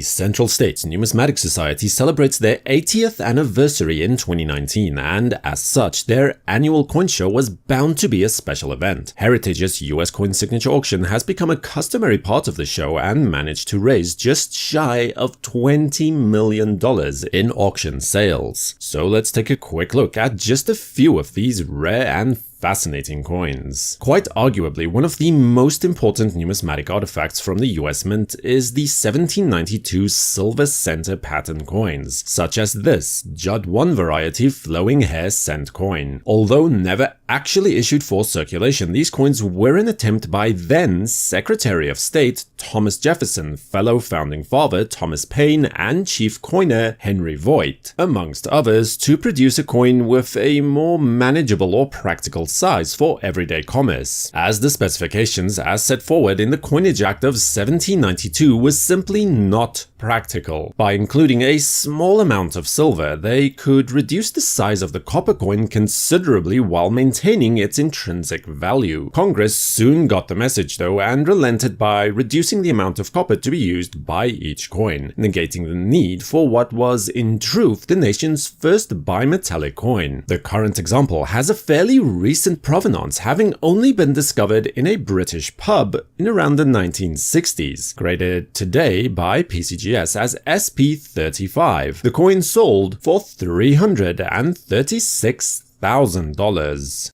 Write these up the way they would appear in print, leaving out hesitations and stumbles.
Central States Numismatic Society celebrates their 80th anniversary in 2019, and as such, their annual coin show was bound to be a special event. Heritage's US coin signature auction has become a customary part of the show and managed to raise just shy of $20 million in auction sales. So let's take a quick look at just a few of these rare and fascinating coins. Quite arguably, one of the most important numismatic artifacts from the US Mint is the 1792 silver center pattern coins, such as this Judd 1 variety flowing hair cent coin. Although never actually issued for circulation, these coins were an attempt by then Secretary of State Thomas Jefferson, fellow founding father Thomas Paine, and chief coiner Henry Voigt, amongst others, to produce a coin with a more manageable or practical size for everyday commerce, as the specifications as set forward in the Coinage Act of 1792 was simply not practical. By including a small amount of silver, they could reduce the size of the copper coin considerably while maintaining its intrinsic value. Congress soon got the message though and relented by reducing the amount of copper to be used by each coin, negating the need for what was in truth the nation's first bimetallic coin. The current example has a fairly recent provenance, having only been discovered in a British pub in around the 1960s, graded today by PCGS as SP35. The coin sold for $336,000.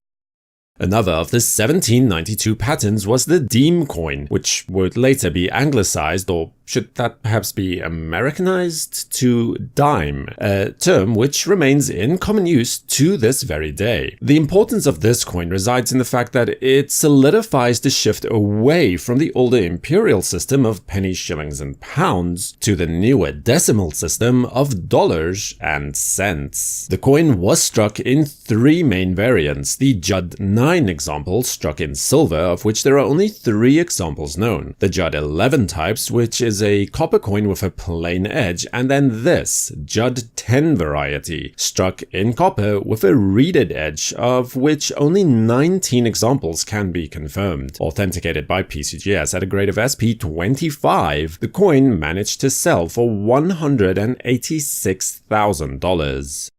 Another of the 1792 patterns was the Disme coin, which would later be anglicized, or should that perhaps be Americanized, to dime, a term which remains in common use to this very day. The importance of this coin resides in the fact that it solidifies the shift away from the older imperial system of pennies, shillings, and pounds to the newer decimal system of dollars and cents. The coin was struck in three main variants: the Judd 9 example, struck in silver, of which there are only 3 examples known; the Judd 11 types, which is a copper coin with a plain edge; and then this Judd 10 variety, struck in copper with a reeded edge, of which only 19 examples can be confirmed. Authenticated by PCGS at a grade of SP25, the coin managed to sell for $186,000.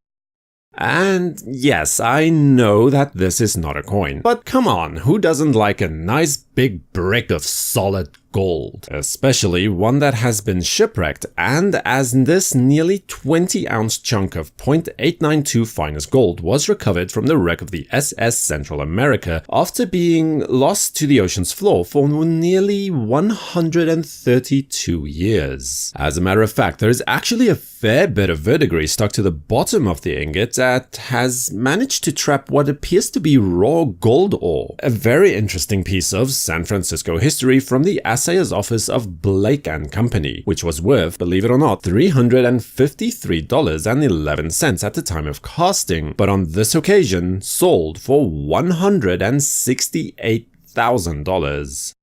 And yes, I know that this is not a coin, but come on, who doesn't like a nice big brick of solid gold, especially one that has been shipwrecked, and as this nearly 20-ounce chunk of .892 finest gold was recovered from the wreck of the SS Central America after being lost to the ocean's floor for nearly 132 years. As a matter of fact, there is actually a fair bit of verdigris stuck to the bottom of the ingot that has managed to trap what appears to be raw gold ore. A very interesting piece of San Francisco history from the assayer's office of Blake & Company, which was worth, believe it or not, $353.11 at the time of casting, but on this occasion sold for $168,000.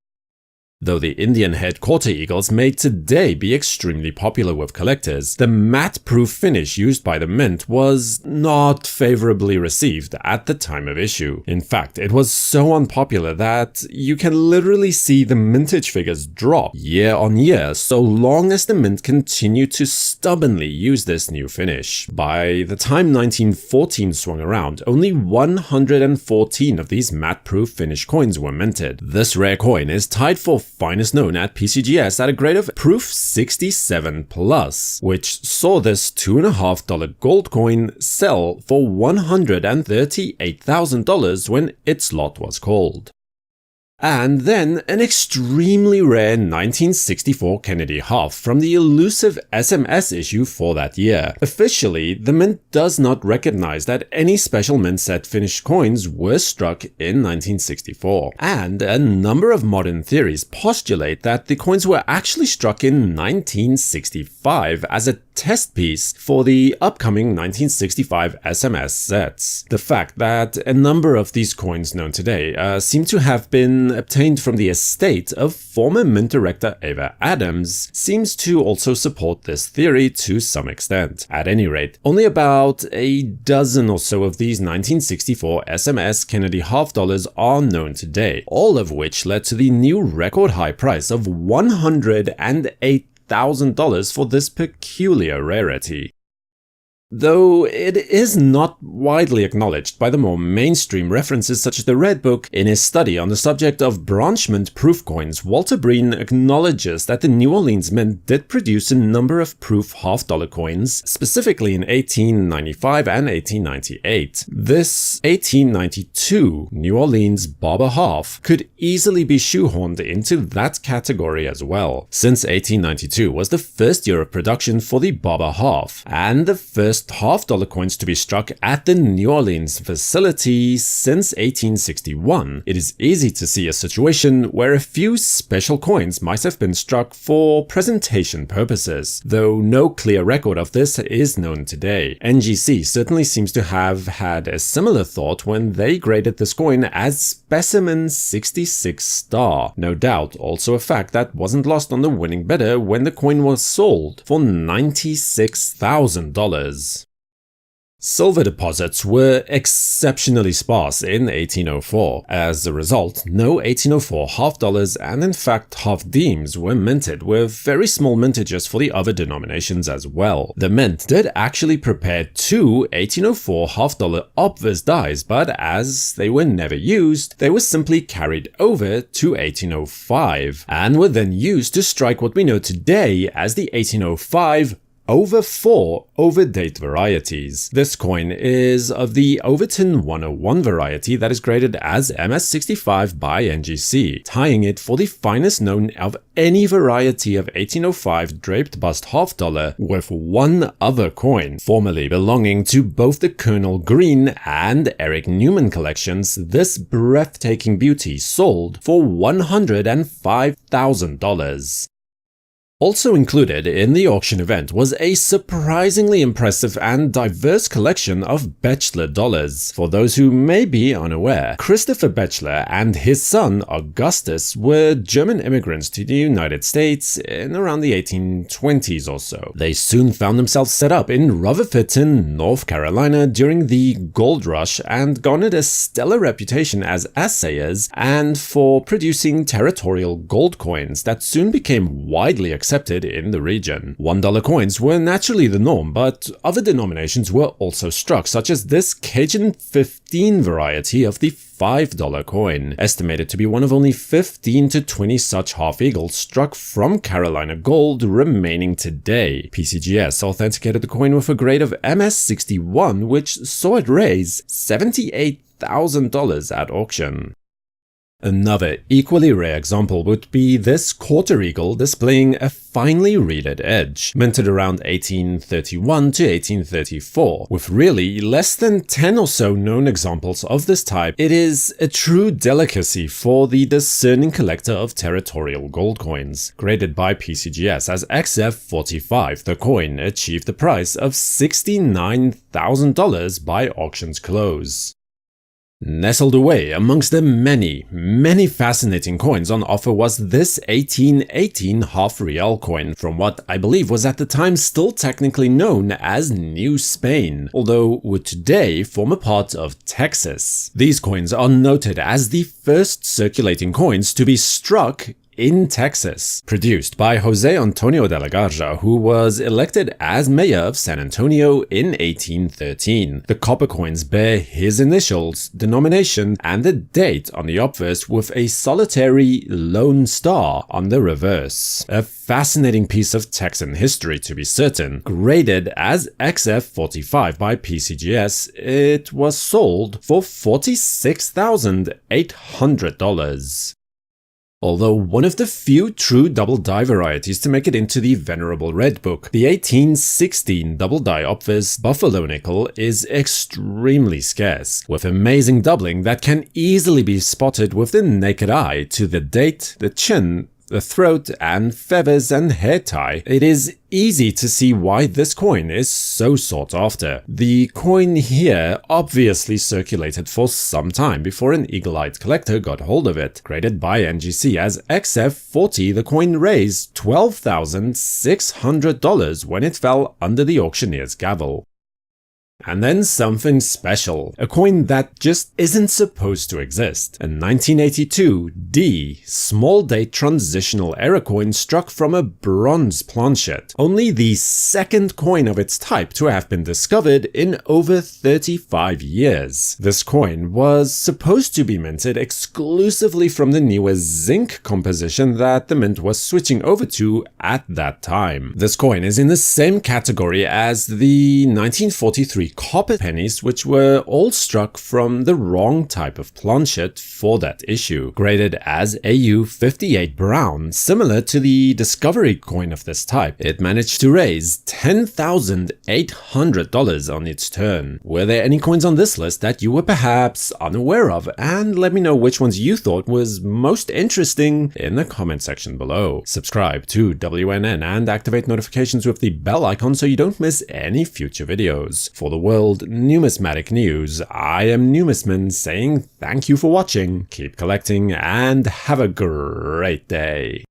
Though the Indian head quarter eagles may today be extremely popular with collectors, the matte-proof finish used by the mint was not favorably received at the time of issue. In fact, it was so unpopular that you can literally see the mintage figures drop year on year so long as the mint continued to stubbornly use this new finish. By the time 1914 swung around, only 114 of these matte-proof finish coins were minted. This rare coin is tied for finest known at PCGS at a grade of Proof 67+, which saw this $2.50 gold coin sell for $138,000 when its lot was called. And then an extremely rare 1964 Kennedy half from the elusive SMS issue for that year. Officially, the mint does not recognize that any special mint set finished coins were struck in 1964, and a number of modern theories postulate that the coins were actually struck in 1965 as a test piece for the upcoming 1965 SMS sets. The fact that a number of these coins known today seem to have been obtained from the estate of former mint director Ava Adams seems to also support this theory to some extent. At any rate, only about a dozen or so of these 1964 SMS Kennedy half dollars are known today, all of which led to the new record high price of $108,000 $100,000 for this peculiar rarity. Though it is not widely acknowledged by the more mainstream references such as the Red Book, in his study on the subject of branchment proof coins, Walter Breen acknowledges that the New Orleans Mint did produce a number of proof half-dollar coins, specifically in 1895 and 1898. This 1892 New Orleans Barber half could easily be shoehorned into that category as well, since 1892 was the first year of production for the Barber half, and the first half-dollar coins to be struck at the New Orleans facility since 1861. It is easy to see a situation where a few special coins might have been struck for presentation purposes, though no clear record of this is known today. NGC certainly seems to have had a similar thought when they graded this coin as Specimen 66 Star, no doubt also a fact that wasn't lost on the winning bidder when the coin was sold for $96,000. Silver deposits were exceptionally sparse in 1804. As a result, no 1804 half-dollars and in fact half-deems were minted, with very small mintages for the other denominations as well. The mint did actually prepare two 1804 half-dollar Obverse dies, but as they were never used, they were simply carried over to 1805 and were then used to strike what we know today as the 1805 over 4 overdate varieties. This coin is of the Overton 101 variety that is graded as MS65 by NGC, tying it for the finest known of any variety of 1805 draped bust half-dollar, with one other coin, formerly belonging to both the Colonel Green and Eric Newman collections. This breathtaking beauty sold for $105,000. Also included in the auction event was a surprisingly impressive and diverse collection of Bechtler dollars. For those who may be unaware, Christopher Bechtler and his son Augustus were German immigrants to the United States in around the 1820s or so. They soon found themselves set up in Rutherfordton, North Carolina during the gold rush and garnered a stellar reputation as assayers and for producing territorial gold coins that soon became widely accepted in the region. $1 coins were naturally the norm, but other denominations were also struck, such as this Cajun 15 variety of the $5 coin, estimated to be one of only 15 to 20 such half-eagles struck from Carolina gold remaining today. PCGS authenticated the coin with a grade of MS61, which saw it raise $78,000 at auction. Another equally rare example would be this quarter eagle displaying a finely reeded edge, minted around 1831 to 1834. With really less than 10 or so known examples of this type, it is a true delicacy for the discerning collector of territorial gold coins. Graded by PCGS as XF45, the coin achieved a price of $69,000 by auction's close. Nestled away amongst the many fascinating coins on offer was this 1818 half-real coin from what I believe was at the time still technically known as New Spain, although would today form a part of Texas. These coins are noted as the first circulating coins to be struck in Texas, produced by Jose Antonio de la Garza, who was elected as mayor of San Antonio in 1813. The copper coins bear his initials, denomination, and the date on the obverse with a solitary lone star on the reverse. A fascinating piece of Texan history to be certain. Graded as XF45 by PCGS, it was sold for $46,800. Although one of the few true double-die varieties to make it into the Venerable Red Book, the 1816 double-die Obverse Buffalo Nickel is extremely scarce, with amazing doubling that can easily be spotted with the naked eye to the date, the chin, the throat, and feathers and hair tie. It is easy to see why this coin is so sought after. The coin here obviously circulated for some time before an eagle-eyed collector got hold of it. Graded by NGC as XF40, the coin raised $12,600 when it fell under the auctioneer's gavel. And then something special, a coin that just isn't supposed to exist. A 1982 D small date transitional era coin struck from a bronze planchet, only the second coin of its type to have been discovered in over 35 years. This coin was supposed to be minted exclusively from the newer zinc composition that the mint was switching over to at that time. This coin is in the same category as the 1943 copper pennies, which were all struck from the wrong type of planchet for that issue, graded as AU 58 brown, similar to the discovery coin of this type. It managed to raise $10,800 on its turn. Were there any coins on this list that you were perhaps unaware of? And let me know which ones you thought was most interesting in the comment section below. Subscribe to WNN and activate notifications with the bell icon so you don't miss any future videos. For the World Numismatic News, I am Numisman saying thank you for watching, keep collecting, and have a great day.